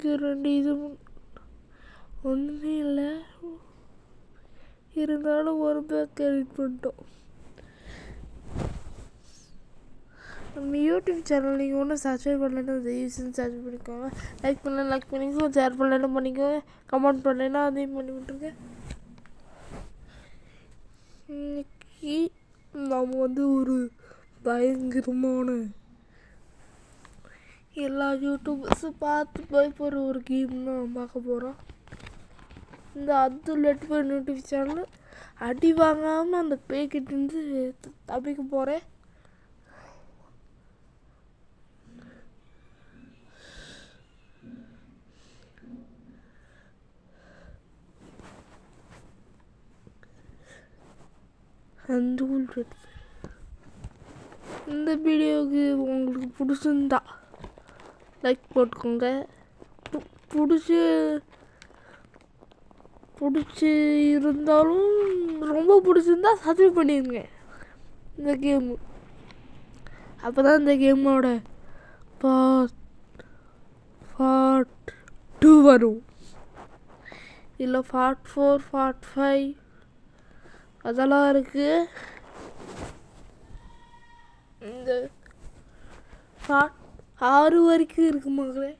இங்கே 2 இது ஒன்றுமே இல்லை, இருந்தாலும் ஒரு பேக் எடிட் பண்ணிட்டோம். நம்ம யூடியூப் சேனல் நீங்கள் ஒன்றும் சப்ஸ்கிரைப் பண்ணலைன்னா தயவுசெய்து சப்ஸ்கிரைப் பண்ணிக்கோங்க. லைக் பண்ணிக்கோங்க, ஷேர் பண்ணலைன்னா பண்ணிக்கோங்க, கமெண்ட் பண்ணலைன்னா அதையும் பண்ணி விட்ருங்க. இன்னைக்கு நாம் ஒரு பயங்கரமான எல்லா யூடியூபர்ஸும் பார்த்து பயப்படுற ஒரு கேம் தான் பார்க்க போகிறோம். இந்த அப்துல் லட்ஃபன் யூடியூப் சேனல் அடி வாங்காமல் அந்த பேக்கிட்டு தப்பிக்க போகிறேன். இந்த வீடியோவுக்கு உங்களுக்கு பிடிச்சிருந்தா லைக் போட்டுக்கோங்க. பிடிச்சி இருந்தாலும் ரொம்ப பிடிச்சிருந்தா சப்ஸ்கிரைப் பண்ணிடுங்க. இந்த கேமு அப்போ தான் இந்த கேமோட பார்ட் 2 வரும். இல்லை பார்ட் 4, பார்ட் 5 அதெல்லாம் இருக்குது. இந்த பார்ட் 6 வரைக்கும் இருக்கு மகளே.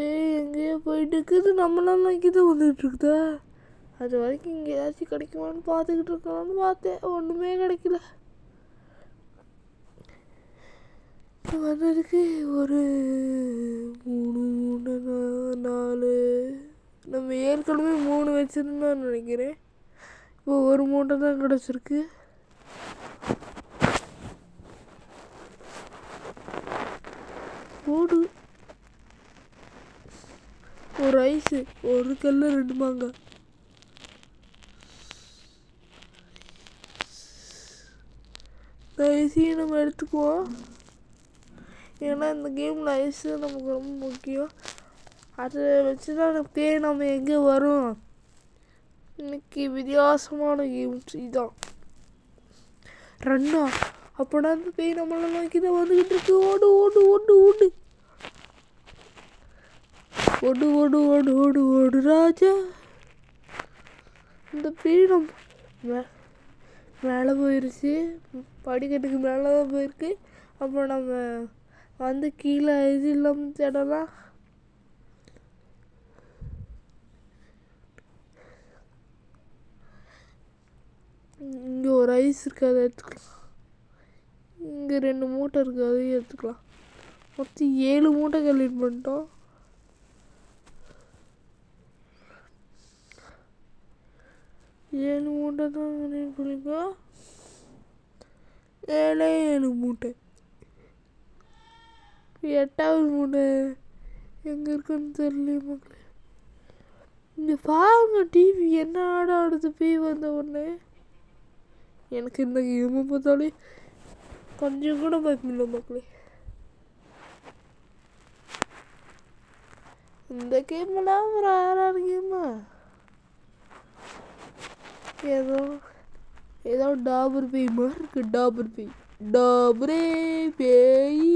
எங்கேயோ போயிட்டு இருக்குது, நம்மளாம் நோக்கி தான் வந்துட்டு இருக்குதா. அது வரைக்கும் இங்கே ஏதாச்சும் கிடைக்குமான்னு பார்த்துக்கிட்டு இருக்கலாம்னு பார்த்தேன், ஒன்றுமே கிடைக்கல. வந்ததுக்கு ஒரு 3 4 நம்ம ஏற்கனவே 3 வச்சுருந்தோம்னு நினைக்கிறேன். இப்போ ஒரு மூட்டை தான் கிடச்சிருக்கு. போடு ஒரு ஐஸு, ஒரு கல்ல 2 மாங்காய். இந்த ஐஸையும் நம்ம எடுத்துக்குவோம், ஏன்னா இந்த கேமில் ஐஸு நமக்கு ரொம்ப முக்கியம். அதை வச்சு தான் நம்ம எங்கே வரும். இன்னைக்கு வித்தியாசமான கேம்ஸ் இதான். 2 அப்போனா அந்த பேய் நம்மளை நோக்கி தான் வந்துக்கிட்டு இருக்கு. ஓடு ஓடு ஓடு ஓடு ஓடு ஓடு ஓடு ஓடு ஓடு ராஜா. இந்த பேய் நம்ம மேலே போயிடுச்சு, படிக்கட்டுக்கு மேலே தான் போயிருக்கு. அப்புறம் நம்ம வந்து கீழே இது இல்லாமல் தேடலாம். இங்கே ஒரு ஐஸ் இருக்குது, அதை எடுத்துக்கலாம். இங்கே 2 மூட்டை இருக்குது, அதையும் எடுத்துக்கலாம். மொத்தம் 7 மூட்டை கம்ப்ளீட் பண்ணிட்டோம். ஏழு மூட்டை தான் கம்ப்ளீட் பண்ணிக்கோ. 7 மூட்டை. 8வது மூட்டை எங்கே இருக்குன்னு தெரியல மக்களே. இங்கே பாருங்க, டிவி என்ன ஆடுது பேய் வந்த உடனே. எனக்கு இந்த கேமை பார்த்தாலே கொஞ்சம் கூட பயமில்லை மக்களே. இந்த கேமெல்லாம் ஒரு 6 கேமா. ஏதோ டாபர் பேய் மாதிரி இருக்கு. டாபர் பேய், டாபரே பேய்.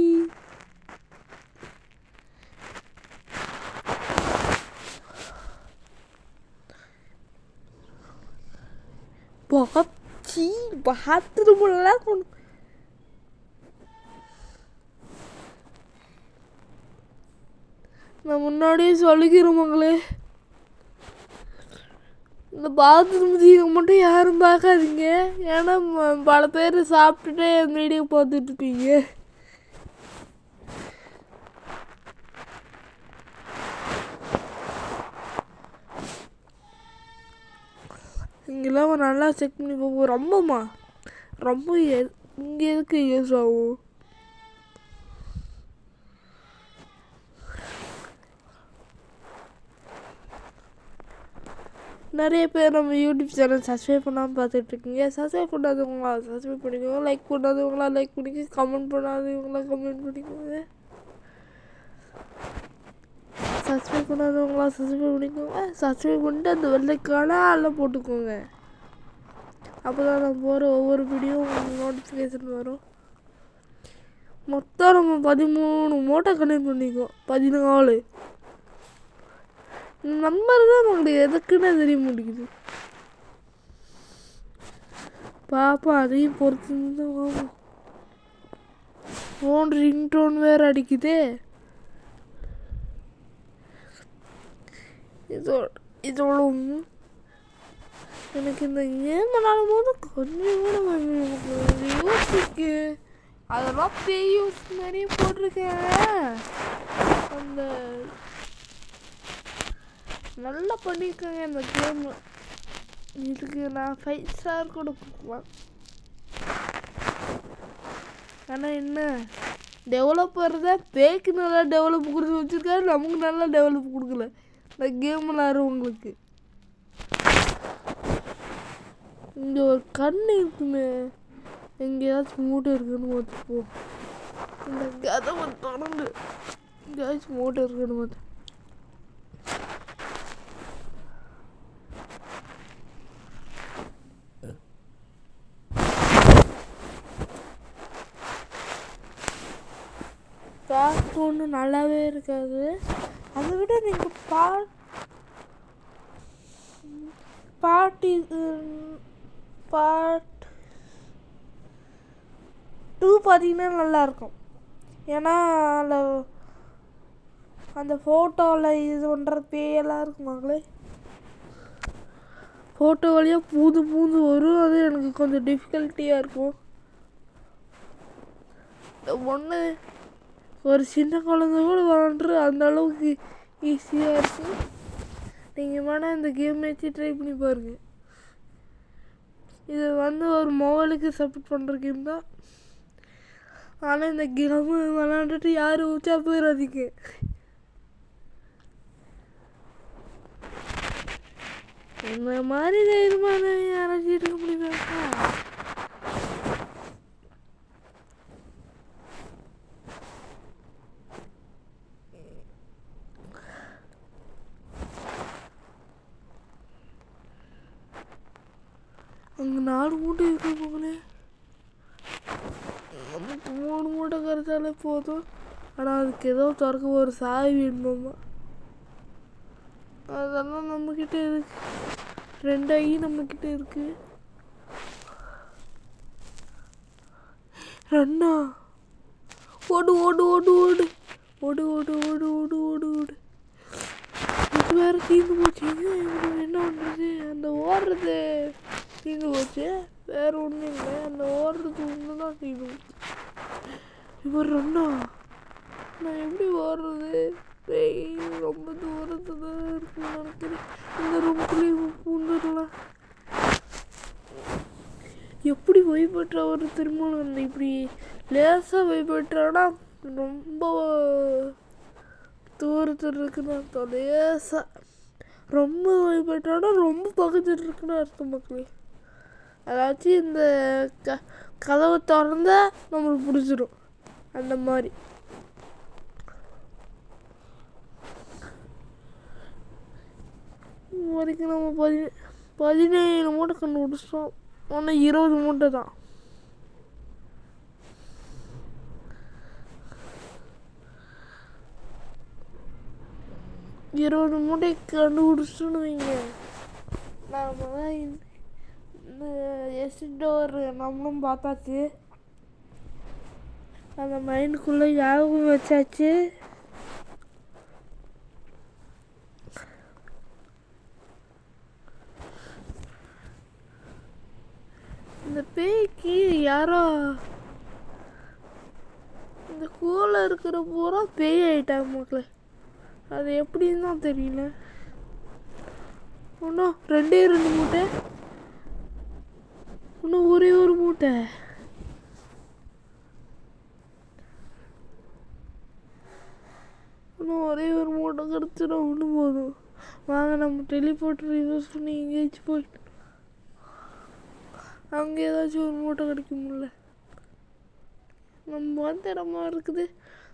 பாத்ரூம்லாம் நான் முன்னாடியே சொல்லிக்கிறேன் மகளே, இந்த பாத்ரூம் தீங்க மட்டும் யாரும் பார்க்காதீங்க. ஏன்னா பல பேர் சாப்பிட்டுட்டே வீடியோ பார்த்துட்டு இருப்பீங்க. இங்கெல்லாம் நல்லா செக் பண்ணி பார்ப்போம். ரொம்ப இங்கே எதுக்கு யூஸ் ஆகும். நிறைய பேர் நம்ம யூடியூப் சேனல் சப்ஸ்கிரைப் பண்ணாமல் பார்த்துட்ருக்கீங்க. சப்ஸ்கிரைப் பண்ணாதவங்களா சப்ஸ்கிரைப் பண்ணிக்கோங்க, லைக் பண்ணாதவங்களா லைக் பண்ணிக்கோங்க, கமெண்ட் பண்ணாதவங்களா கமெண்ட் பண்ணிக்கோங்க, சப்ஸ்கிரைப் பண்ணாதவங்களா சப்ஸ்கிரைப் பண்ணிக்கோங்க. சப்ஸ்கிரைப் பண்ணிட்டு அந்த வெள்ளைக்கான எல்லாம் போட்டுக்கோங்க. அப்போ தான் நான் போகிற ஒவ்வொரு வீடியோ உங்களுக்கு நோட்டிஃபிகேஷன் வரும். மொத்தம் நம்ம 13 மூட்டை கனெக்ட் பண்ணிக்குவோம். 14 நம்பர் தான் நம்மளுக்கு எதுக்குன்னு தெரிய முடியுது. பாப்பா அதையும் பொறுத்து வாங்க. ஃபோன் ரிங்டோன் வேறு அடிக்குதே. இதோட எனக்கு இந்த கேம் விளாடும் போது கொஞ்சம் கூட யோசிக்கு. அதெல்லாம் பேய் யூஸ் நிறைய போட்டிருக்கேன். அந்த நல்லா பண்ணியிருக்கேங்க இந்த கேம். இதுக்கு நான் 5 ஸ்டார் கூட கொடுக்கலாம். ஆனால் என்ன டெவலப்பர் தான் பேக்கு நல்லா டெவலப் கொடுத்து வச்சுருக்காரு, நமக்கு நல்லா டெவலப் கொடுக்கல இந்த கேம் விளாட்றவங்களுக்கு. இங்கே ஒரு கண்ணு இருக்குமே, எங்கேயாச்சும் மூட்டை இருக்குன்னு பார்த்துப்போ. இந்த கதவை தொடர்ந்து எங்கேயாச்சும் மூட்டை இருக்குன்னு பார்த்து பார்த்து ஒன்றும் நல்லாவே இருக்காது. அதை விட நீங்கள் பார்ட் 2 பார்த்தீங்கன்னா நல்லாயிருக்கும். ஏன்னா அதில் அந்த ஃபோட்டோவில் இது பண்ணுற பேயெல்லாம் இருக்குமாங்களே, ஃபோட்டோ வழியாக பூந்து வரும். அது எனக்கு கொஞ்சம் டிஃபிகல்ட்டியாக இருக்கும். ஒன்று ஒரு சின்ன குழந்தை கூட விளாண்டுரு அந்த அளவுக்கு ஈஸியாக இருக்குது. நீங்கள் வேணால் இந்த கேம் வச்சு ட்ரை பண்ணி பாருங்கள். இது ஒரு மொபைலுக்கு சப்போர்ட் பண்ணுற கேம் தான். ஆனால் இந்த கேமு விளாண்டுட்டு யாரும் ஊச்சா போயிடாதீங்க. இந்த மாதிரி தைரியமான யாராச்சும் இருக்க முடியுமாக்கா? அங்கே 4 மூட்டை இருக்கு போங்களே, நமக்கு 3 மூட்டை கரைச்சாலே போதும். ஆனால் அதுக்கு ஏதோ திறக்க ஒரு சாவி வேணுமாம்மா. அதெல்லாம் நம்மக்கிட்ட இருக்கு. 2 ஐ நம்மக்கிட்ட இருக்கு. ரன்னா ஓடு ஓடு ஓடு ஓடு ஓடு ஓடு ஓடு ஓடு ஓடு ஓடு. இது வேறு தீர்ந்து போச்சு. என்ன பண்ணுறது? அந்த ஓடுறது தீர்ந்து போச்சு, வேறு ஒன்றும் இல்லை. அந்த ஓடுறது ஒன்று தான் தீர்ந்து போச்சு. இப்போ ரன்னா நான் எப்படி ஓடுறது? ரொம்ப தூரத்தில் தான் இருக்குன்னு நினைக்கிறேன். இந்த ரூம்குள்ளேயே பூந்துடலாம். எப்படி வைப்பற்ற ஒரு திரும்ப இப்படி லேசாக வைப்பற்றானா ரொம்ப தூரத்தில் இருக்குன்னு அர்த்தம். லேசாக ரொம்ப வைப்பற்றானா ரொம்ப பக்கத்தில் இருக்குன்னு அர்த்தம் மக்களே. அதாச்சும் இந்த கதவை திறந்தா நம்மளுக்கு பிடிச்சிடும் அந்த மாதிரி. வரைக்கும் நம்ம 17 மூட்டை கண்டுபிடிச்சிட்டோம். ஒன்று 20 மூட்டை தான். இருபது மூட்டை கண்டுபிடிச்சிட்டோன்னு வைங்க. நாம இந்த எஸ்டோர் நம்மளும் பார்த்தாச்சு. அந்த மைண்டுக்குள்ளே யாவும் வச்சாச்சு. இந்த பேய்க்கு யாரோ இந்த கூல இருக்கிற பூரா பேய் ஆயிட்டாங்க மக்களே. அது எப்படின்னு தான் தெரியல. இன்னும் 2 மூட்டை, இன்னும் ஒரே ஒரு மூட்டை. இன்னும் ஒரே ஒரு மூட்டை கிடச்சிடும். ஒன்று போதும். வாங்க நம்ம டெலிபோர்ட்டர் யூஸ் பண்ணி எங்கேயாச்சும் போயிட்டு அங்கே ஏதாச்சும் ஒரு மூட்டை கிடைக்கும்ல. நம்ம வந்த இடமா இருக்குது.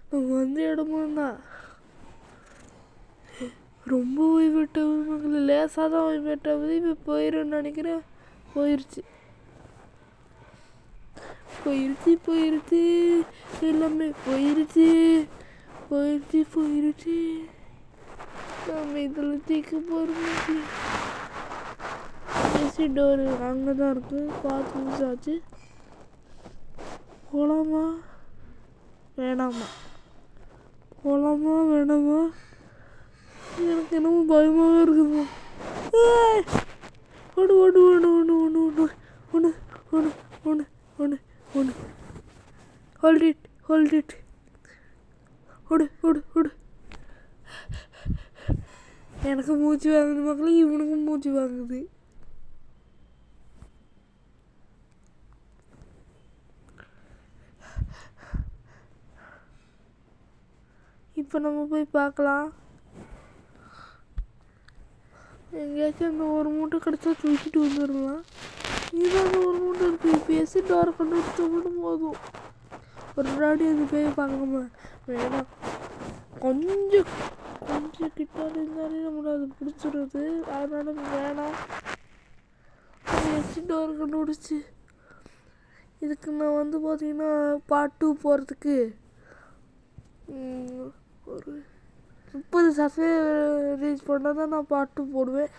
நம்ம வந்த இடமும் தான் ரொம்ப ஓய்வெட்டாகுது மக்கள். லேசாக தான் ஓய்வெட்டாகுது. இப்போ போயிடும்னு நினைக்கிறேன். போயிடுச்சு. போயிருச்சு எல்லாமே போயிருச்சு நம்ம இதில் தீக்க போகிறோம். ஏசி டோரு அங்கே தான் இருக்கு. பார்த்து மிஸ் ஆச்சு. போகலாமா வேணாமா எனக்கு என்னமோ பயமாக இருக்குதுமா. ஒன்று ஒன்று ஒன்று ஒன்று ஒன்று ஒன்று ஒன்று ஒன்று ஒன்று ஒன்று ஒன்று ஹோல்ட் இட் ஓடு. எனக்கு மூச்சு வாங்குது மக்களே, இவனுக்கும் மூச்சு வாங்குது. இப்போ நம்ம போய் பார்க்கலாம். எங்கேயாச்சும் அந்த ஒரு மூட்டை கிடச்சா தூக்கிட்டு வந்துடலாம். இதுதான் அந்த ஒரு மூட்டை இருக்குது. இப்போ எஸ்சி டோரை கண்டுபிடிச்சா மட்டும் போதும். ஒரு நாடி அது போய் பார்க்காம வேணாம். கொஞ்சம் கிட்ட இருந்தாலே நம்மளை அது பிடிச்சிடுது. அதனால வேணாம். எஸ்சி டோரை கண்டுபிடிச்சி இதுக்கு நான் வந்து பார்த்தீங்கன்னா பார்ட் 2 போகிறதுக்கு ஒரு 30 சப்ஸ்கிரைபர் ரீச் பண்ணால் தான் நான் பார்ட் 2 போடுவேன்.